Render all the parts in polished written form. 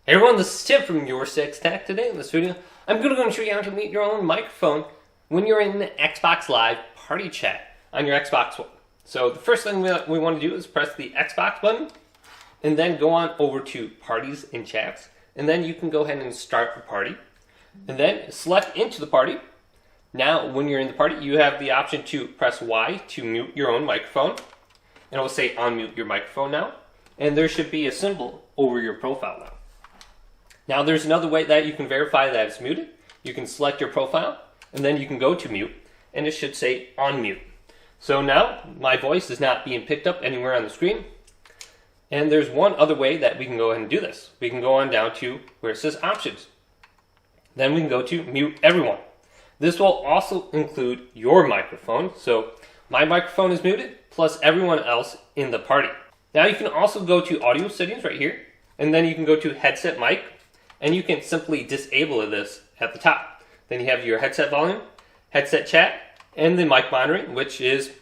Hey everyone, this is Tim from YourSixTech. Today in this video, I'm going to show you how to mute your own microphone when you're in the Xbox Live party chat on your Xbox One. So the first thing we want to do is press the Xbox button and then go on over to Parties and Chats. And then you can go ahead and start a party. And then select into the party. Now when you're in the party, you have the option to press Y to mute your own microphone. And it will say unmute your microphone now. And there should be a symbol over your profile now. Now there's another way that you can verify that it's muted. You can select your profile and then you can go to mute and it should say unmute. So now my voice is not being picked up anywhere on the screen. And there's one other way that we can go ahead and do this. We can go on down to where it says options. Then we can go to mute everyone. This will also include your microphone. So my microphone is muted plus everyone else in the party. Now you can also go to audio settings right here and then you can go to headset mic. And you can simply disable this at the top. Then you have your headset volume, headset chat, and the mic monitoring, which is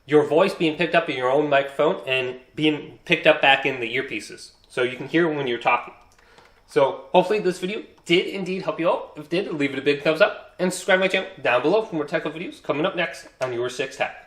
your voice being picked up in your own microphone and being picked up back in the earpieces. So you can hear when you're talking. So hopefully this video did indeed help you out. If it did, leave it a big thumbs up and subscribe to my channel down below for more technical videos coming up next on YourSixTech.